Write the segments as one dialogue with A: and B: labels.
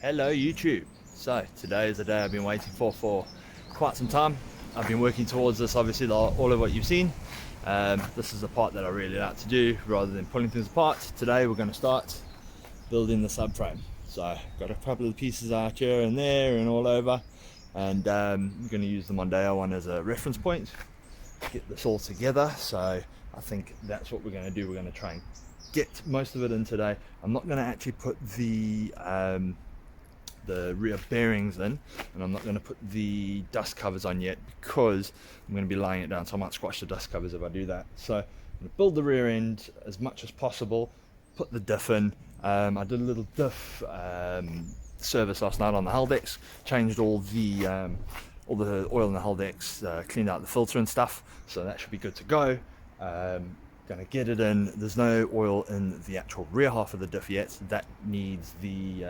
A: Hello YouTube. So today is the day I've been waiting for quite some time. I've been working towards this, obviously all of what you've seen. This is the part that I really like to do rather than pulling things apart. Today we're going to start building the subframe. So I've got a couple of pieces out here and there and all over, and I'm going to use the Mondeo one as a reference point, get this all together. So I think that's what we're going to do. We're going to try and get most of it in today. I'm not going to actually put the rear bearings in, and I'm not going to put the dust covers on yet because I'm going to be laying it down, so I might squash the dust covers if I do that. So I'm going to build the rear end as much as possible, put the diff in. I did a little diff service last night on the hull decks, changed all the oil in the hull decks, cleaned out the filter and stuff, so that should be good to go. Gonna get it in. There's no oil in the actual rear half of the diff yet, so that needs the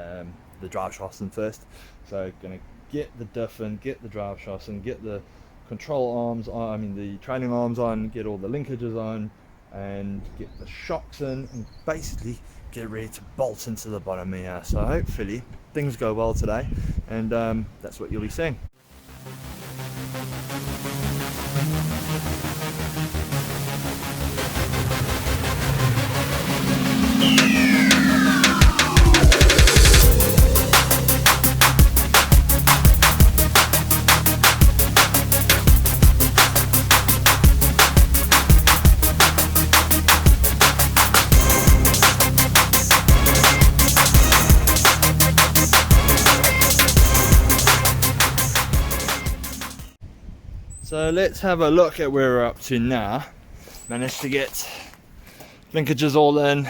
A: drive shafts in first. So gonna get the diff in, get the drive shafts in, get the control arms on, I mean the trailing arms on, get all the linkages on, and get the shocks in, and basically get ready to bolt into the bottom here. So hopefully things go well today, and that's what you'll be seeing. So let's have a look at where we're up to now. Managed to get linkages all in.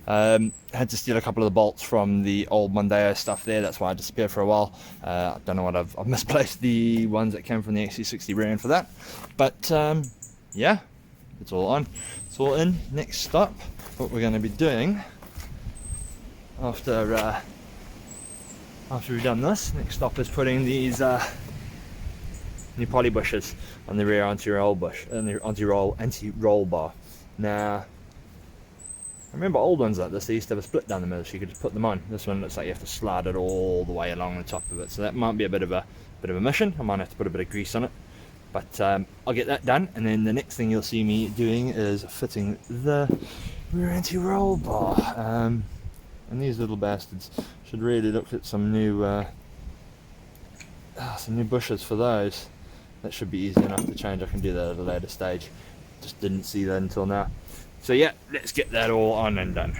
A: Had to steal a couple of the bolts from the old Mondeo stuff there. That's why I disappeared for a while. I don't know what I've misplaced the ones that came from the XC60 rear end for that. But yeah, it's all on. It's all in. Next stop, what we're going to be doing after we've done this, next stop is putting these new poly bushes on the rear anti-roll bush and the anti-roll bar. Now, I remember old ones like this, they used to have a split down the middle, so you could just put them on. This one looks like you have to slide it all the way along the top of it, so that might be a bit of a mission. I might have to put a bit of grease on it, but I'll get that done. And then the next thing you'll see me doing is fitting the rear anti-roll bar. And these little bastards should really look at some new bushes for those. That should be easy enough to change. I can do that at a later stage. Just didn't see that until now. So yeah, let's get that all on and done.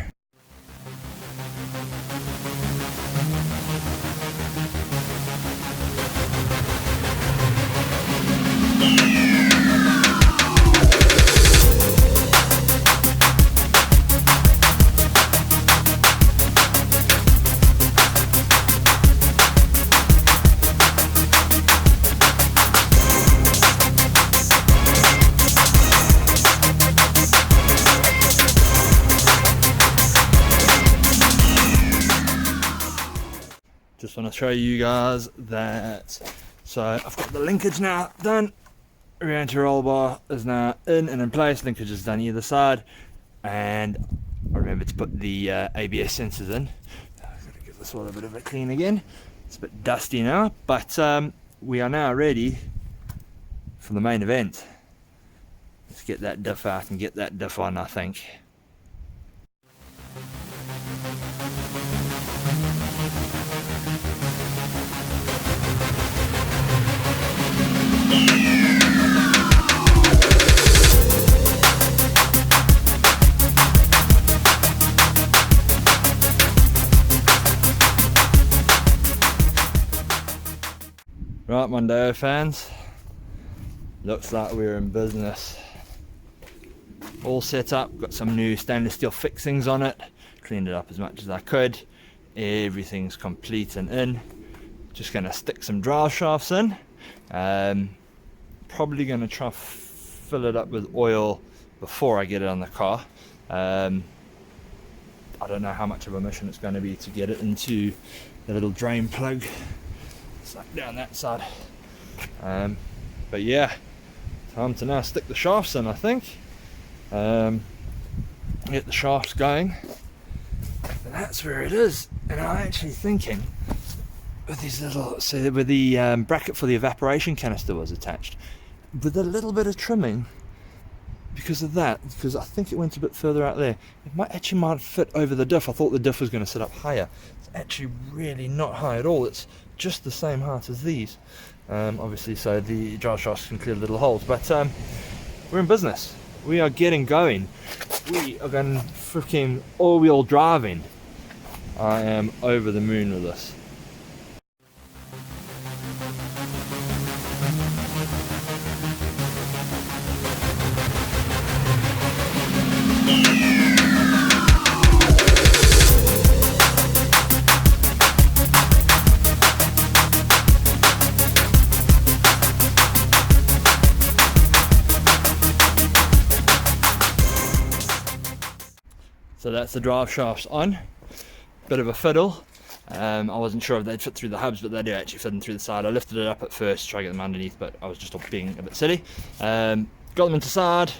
A: Just want to show you guys that, so I've got the linkage now done, rear anti-roll bar is now in and in place, linkage is done either side, and I remember to put the ABS sensors in. I've got to give this all a bit of a clean again, it's a bit dusty now, but we are now ready for the main event. Let's get that diff out and get that diff on, I think. Right, Mondeo fans, looks like we're in business. All set up, got some new stainless steel fixings on it, cleaned it up as much as I could. Everything's complete and in. Just gonna stick some drive shafts in. Probably gonna try fill it up with oil before I get it on the car. I don't know how much of a mission it's going to be to get it into the little drain plug. It's like down that side. But yeah, time to now stick the shafts in, I think. Get the shafts going. And that's where it is. And I'm actually thinking, with these little, so where the bracket for the evaporation canister was attached, with a little bit of trimming, because of that, because I think it went a bit further out there, it might fit over the diff. I thought the diff was going to sit up higher. It's actually really not high at all. It's just the same height as these. Obviously, so the drive shafts can clear little holes. But we're in business. We are getting going. We are going freaking all-wheel driving. I am over the moon with this. So that's the drive shafts on. Bit of a fiddle. I wasn't sure if they'd fit through the hubs, but they do actually fit in through the side. I lifted it up at first to try to get them underneath, but I was just being a bit silly. Got them into side,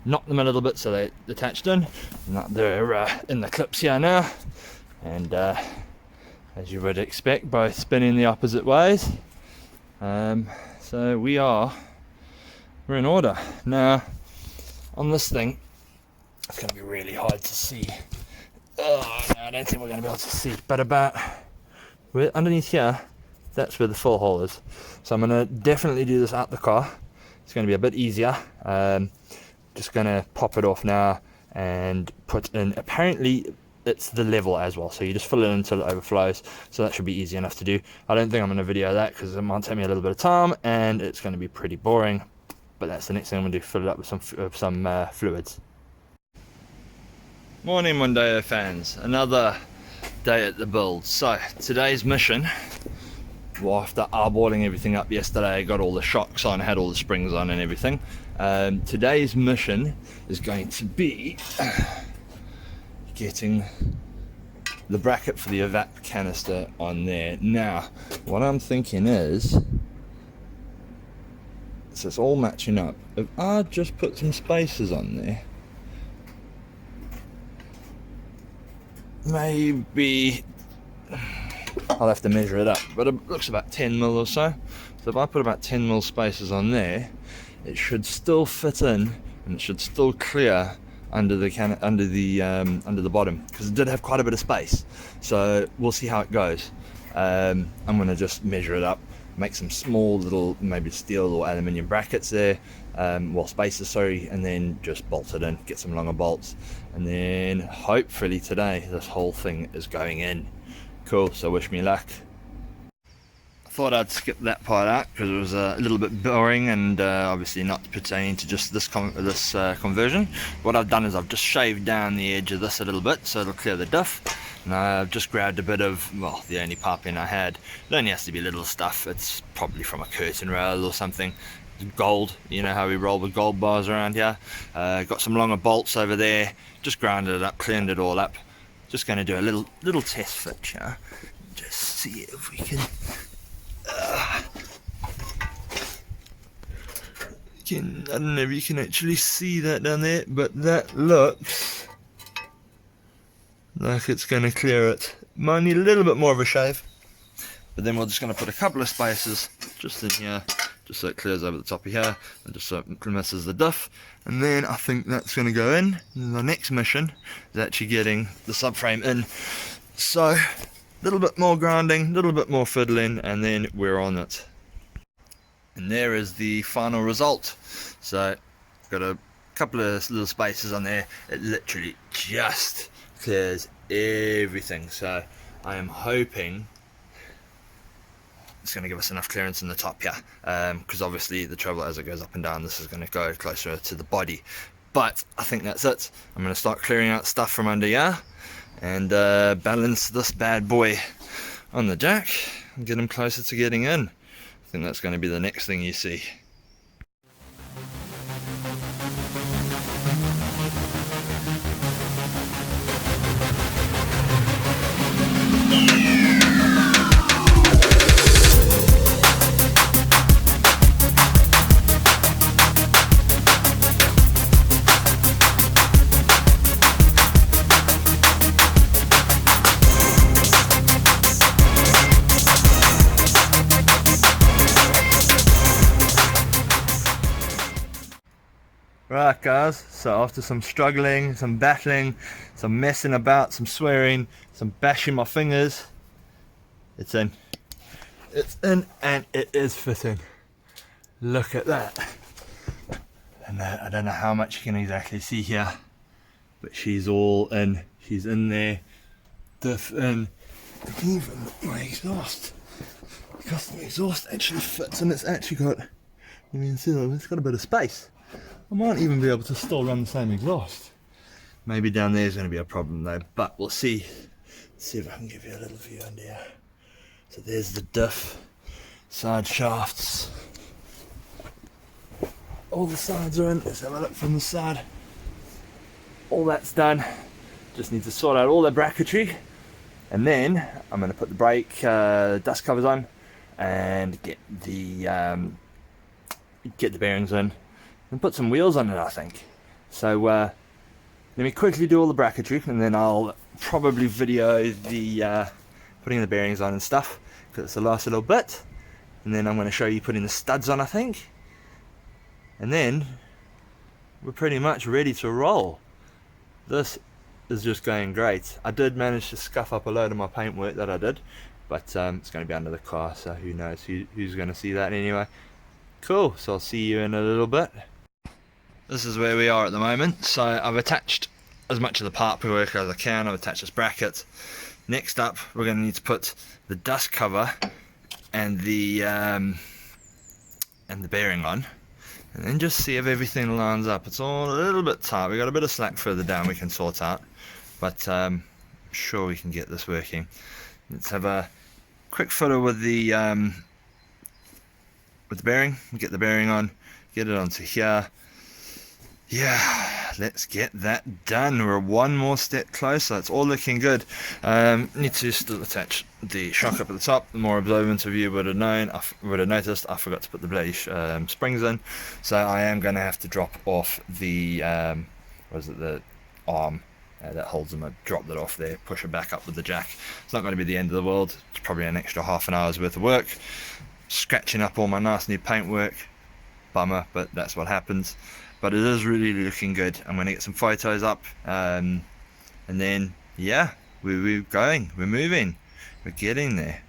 A: knocked them a little bit so they attached in. And they're in the clips here now. And as you would expect, both spinning the opposite ways. So we're in order. Now, on this thing, it's going to be really hard to see. Oh, no, I don't think we're going to be able to see. But about underneath here, that's where the full hole is. So I'm going to definitely do this out the car. It's going to be a bit easier. Just going to pop it off now and put in. Apparently, it's the level as well. So you just fill it in until it overflows. So that should be easy enough to do. I don't think I'm going to video that because it might take me a little bit of time and it's going to be pretty boring. But that's the next thing I'm going to do. Fill it up with some fluids. Morning Mondeo fans, another day at the build. So today's mission, well, after eyeballing everything up yesterday, I got all the shocks on, had all the springs on and everything. Today's mission is going to be getting the bracket for the evap canister on there. Now, what I'm thinking is, so it's all matching up, if I just put some spacers on there, maybe I'll have to measure it up, but it looks about 10 mil or so. So if I put about 10 mil spacers on there, it should still fit in and it should still clear under the bottom, because it did have quite a bit of space. So we'll see how it goes. I'm going to just measure it up, make some small little maybe steel or aluminium brackets there, spacers, sorry, and then just bolt it in, get some longer bolts, and then hopefully today this whole thing is going in. Cool, so wish me luck. I thought I'd skip that part out because it was a little bit boring and obviously not pertaining to just this conversion. What I've done is I've just shaved down the edge of this a little bit so it'll clear the diff. And I've just grabbed a bit of, well, the only piping I had. It only has to be little stuff. It's probably from a curtain rail or something. Gold, you know how we roll with gold bars around here. Got some longer bolts over there. Just grounded it up, cleaned it all up. Just going to do a little test fit here. Just see if we can. I don't know if you can actually see that down there, but that looks like it's going to clear it. Might need a little bit more of a shave, but then we're just going to put a couple of spacers just in here, just so it clears over the top of here, and just so it misses the diff. And then I think that's going to go in. And the next mission is actually getting the subframe in. So a little bit more grinding, a little bit more fiddling, and then we're on it. And there is the final result. So got a couple of little spacers on there. It literally just clears everything. So I am hoping it's going to give us enough clearance in the top here, because obviously the treble, as it goes up and down, this is going to go closer to the body. But I think that's it. I'm going to start clearing out stuff from under here and balance this bad boy on the jack and get him closer to getting in. I think that's going to be the next thing you see. Right guys, so after some struggling, some battling, some messing about, some swearing, some bashing my fingers, it's in. It's in and it is fitting. Look at that. And I don't know how much you can exactly see here, but she's all in. She's in there. Diff in. Even my exhaust. The custom exhaust actually fits, and it's actually got, you can see it's got a bit of space. I might even be able to still run the same exhaust. Maybe down there is going to be a problem though, but we'll see. Let's see if I can give you a little view under here. So there's the diff, side shafts. All the sides are in. Let's have a look from the side. All that's done. Just need to sort out all the bracketry, and then I'm going to put the brake dust covers on and get the bearings in and put some wheels on it, I think. So let me quickly do all the bracketry, and then I'll probably video the putting the bearings on and stuff, because it's the last little bit. And then I'm going to show you putting the studs on, I think. And then we're pretty much ready to roll. This is just going great. I did manage to scuff up a load of my paintwork that I did, but it's going to be under the car, so who knows who's going to see that anyway. Cool, so I'll see you in a little bit. This is where we are at the moment. So I've attached as much of the part work as I can. I've attached this bracket. Next up, we're going to need to put the dust cover and the bearing on, and then just see if everything lines up. It's all a little bit tight. We got a bit of slack further down we can sort out, but I'm sure we can get this working. Let's have a quick photo with the bearing. Get the bearing on, get it onto here. Yeah, let's get that done. We're one more step closer. It's all looking good. Need to still attach the shock up at the top. The more observant of you would have noticed I forgot to put the bloody springs in, so I am going to have to drop off the the arm that holds them. I dropped it off there, push it back up with the jack. It's not going to be the end of the world. It's probably an extra half an hour's worth of work, scratching up all my nice new paintwork. Bummer, but that's what happens. But it is really looking good. I'm going to get some photos up, and then yeah, we're going, we're moving, we're getting there.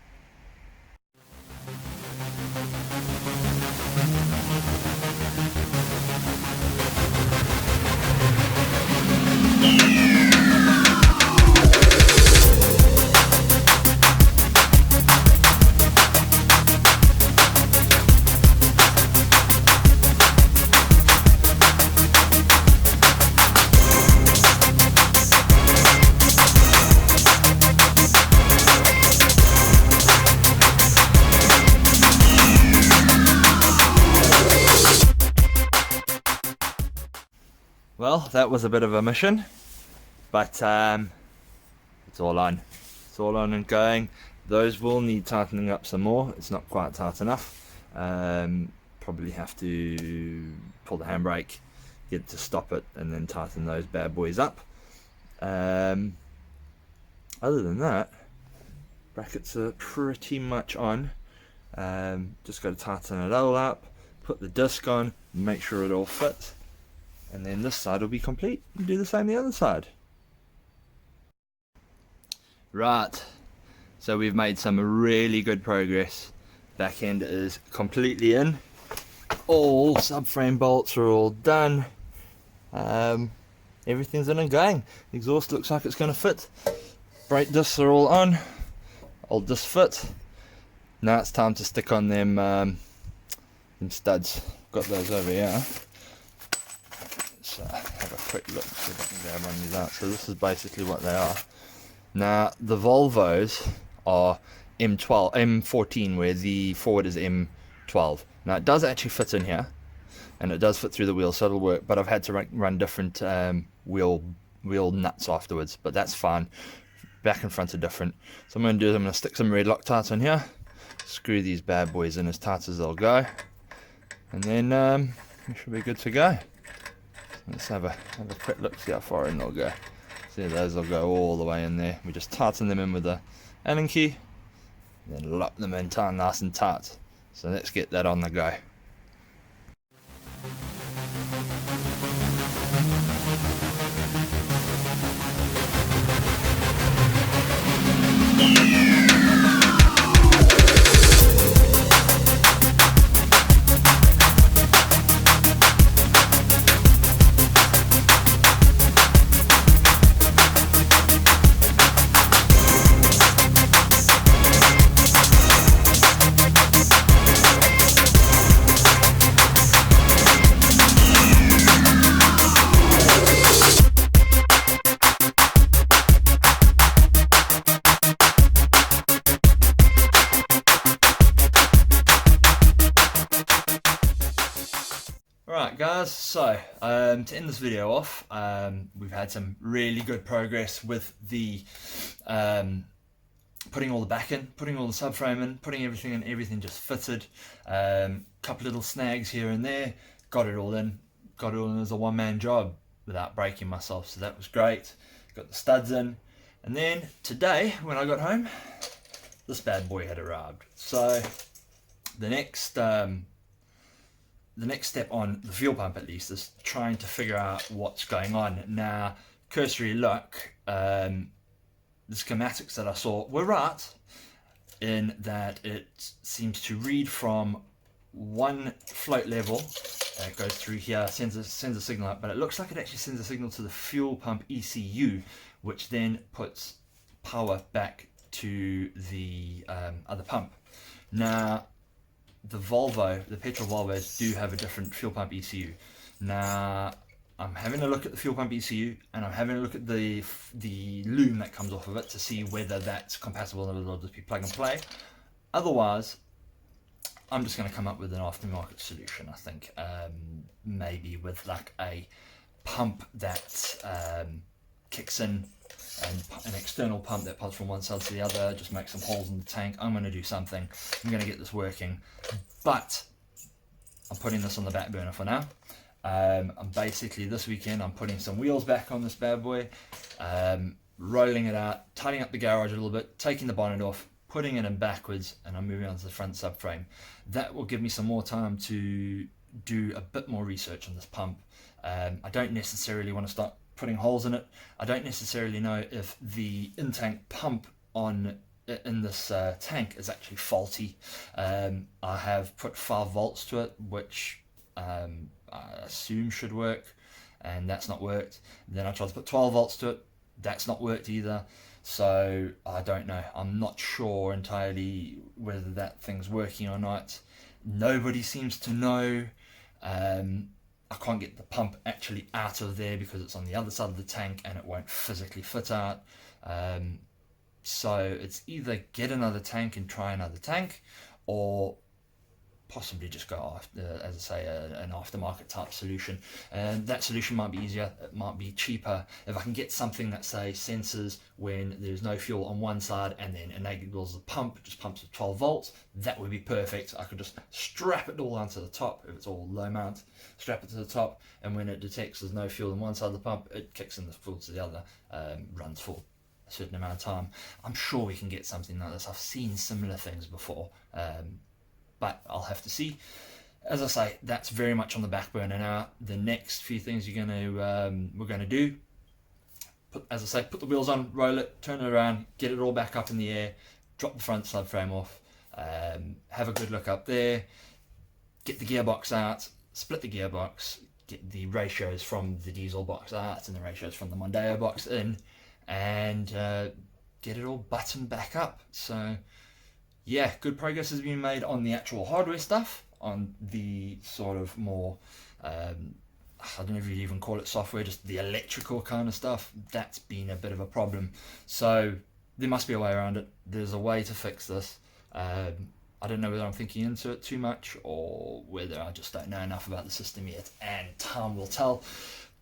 A: Well, that was a bit of a mission, but it's all on. It's all on and going. Those will need tightening up some more. It's not quite tight enough. Probably have to pull the handbrake, get it to stop it, and then tighten those bad boys up. Other than that, brackets are pretty much on. Just got to tighten it all up, put the disc on, make sure it all fits. And then this side will be complete. Do the same the other side. Right, so we've made some really good progress. Back end is completely in. All subframe bolts are all done. Everything's in and going. The exhaust looks like it's going to fit. Brake discs are all on. All discs fit. Now it's time to stick on them studs. Got those over here. Have a quick look, see if I can grab one of these out. So this is basically what they are. Now the Volvos are M14, where the forward is M12. Now it does actually fit in here, and it does fit through the wheel, so it'll work. But I've had to run different wheel nuts afterwards, but that's fine. back and front are different. So I'm going to do is I'm going to stick some red Loctites on here, screw these bad boys in as tight as they'll go, and then we should be good to go. Let's have a quick look, see how far in they'll go. See, those will go all the way in there. We just tighten them in with the Allen key, then lock them in nice and tight. So let's get that on the go. Alright guys, so to end this video off, we've had some really good progress with the putting all the back in, putting all the subframe in, putting everything in, everything just fitted. Couple little snags here and there, got it all in as a one-man job without breaking myself, so that was great. Got the studs in, and then today when I got home, this bad boy had arrived. So the next step on the fuel pump at least is trying to figure out what's going on. Now, cursory look, the schematics that I saw were right in that it seems to read from one float level, it goes through here, sends a signal up, but it looks like it actually sends a signal to the fuel pump ECU, which then puts power back to the other pump. Now, the petrol Volvos do have a different fuel pump ECU. Now, I'm having a look at the fuel pump ECU, and I'm having a look at the loom that comes off of it to see whether that's compatible and it'll just be plug and play. Otherwise, I'm just going to come up with an aftermarket solution, I think. Maybe with like a pump that kicks in, and an external pump that pumps from one side to the other, just make some holes in the tank. I'm going to do something. I'm going to get this working, but I'm putting this on the back burner for now. I'm basically, this weekend, I'm putting some wheels back on this bad boy, rolling it out, tidying up the garage a little bit, taking the bonnet off, putting it in backwards, and I'm moving on to the front subframe. That will give me some more time to do a bit more research on this pump. I don't necessarily want to start putting holes in it. I don't necessarily know if the in-tank pump in this tank is actually faulty. I have put 5 volts to it, which I assume should work, and that's not worked. Then I tried to put 12 volts to it, that's not worked either. So I don't know. I'm not sure entirely whether that thing's working or not. Nobody seems to know. I can't get the pump actually out of there because it's on the other side of the tank and it won't physically fit out. So it's either get another tank and try another tank, or possibly just go after, as I say, an aftermarket type solution. And that solution might be easier, it might be cheaper. If I can get something that, say, senses when there's no fuel on one side and then enables the pump, just pumps with 12 volts, that would be perfect. I could just strap it all onto the top, if it's all low mount, strap it to the top, and when it detects there's no fuel on one side of the pump, it kicks in the fuel to the other, runs for a certain amount of time. I'm sure we can get something like this. I've seen similar things before. But I'll have to see. As I say, that's very much on the back burner now. The next few things we're going to do, as I say, put the wheels on, roll it, turn it around, get it all back up in the air, drop the front subframe off, have a good look up there, get the gearbox out, split the gearbox, get the ratios from the diesel box out and the ratios from the Mondeo box in, and get it all buttoned back up. So yeah, good progress has been made on the actual hardware stuff. On the sort of more, I don't know if you'd even call it software, just the electrical kind of stuff, that's been a bit of a problem. So there must be a way around it. There's a way to fix this. I don't know whether I'm thinking into it too much or whether I just don't know enough about the system yet, and time will tell,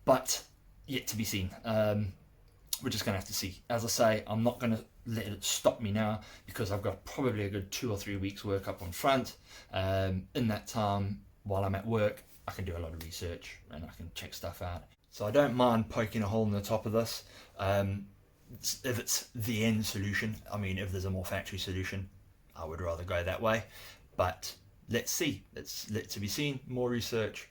A: but yet to be seen. we're just gonna have to see. As I say, I'm not gonna let it stop me now, because I've got probably a good 2 or 3 weeks work up on front. In that time, while I'm at work, I can do a lot of research and I can check stuff out. So I don't mind poking a hole in the top of this. If it's the end solution, I mean, if there's a more factory solution, I would rather go that way. But let's see. It's let to be seen. More research,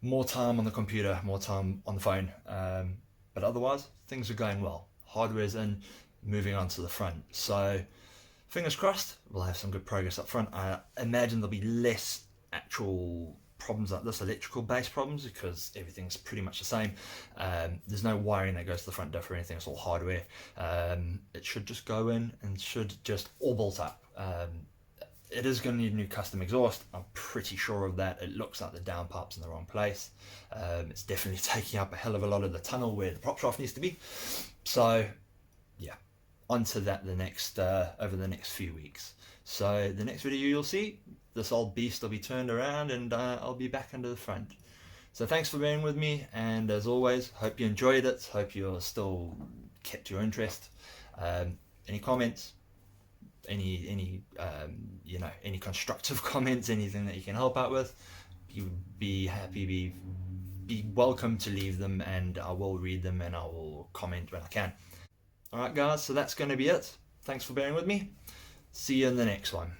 A: more time on the computer, more time on the phone. But otherwise, things are going well. Hardware's in, moving on to the front. So fingers crossed, we'll have some good progress up front. I imagine there'll be less actual problems like this, electrical based problems, because everything's pretty much the same. There's no wiring that goes to the front diff or anything, it's all hardware. It should just go in and should just all bolt up. It is going to need a new custom exhaust, I'm pretty sure of that. It looks like the downpipe's in the wrong place. It's definitely taking up a hell of a lot of the tunnel where the prop shaft needs to be. So yeah, onto that the next over the next few weeks. So the next video you'll see, this old beast will be turned around and I'll be back into the front. So thanks for being with me, and as always, hope you enjoyed it, hope you're still kept your interest. Any comments, any you know, any constructive comments, anything that you can help out with, you'd be happy, be welcome to leave them, and I will read them and I will comment when I can. Alright guys, so that's going to be it. Thanks for bearing with me. See you in the next one.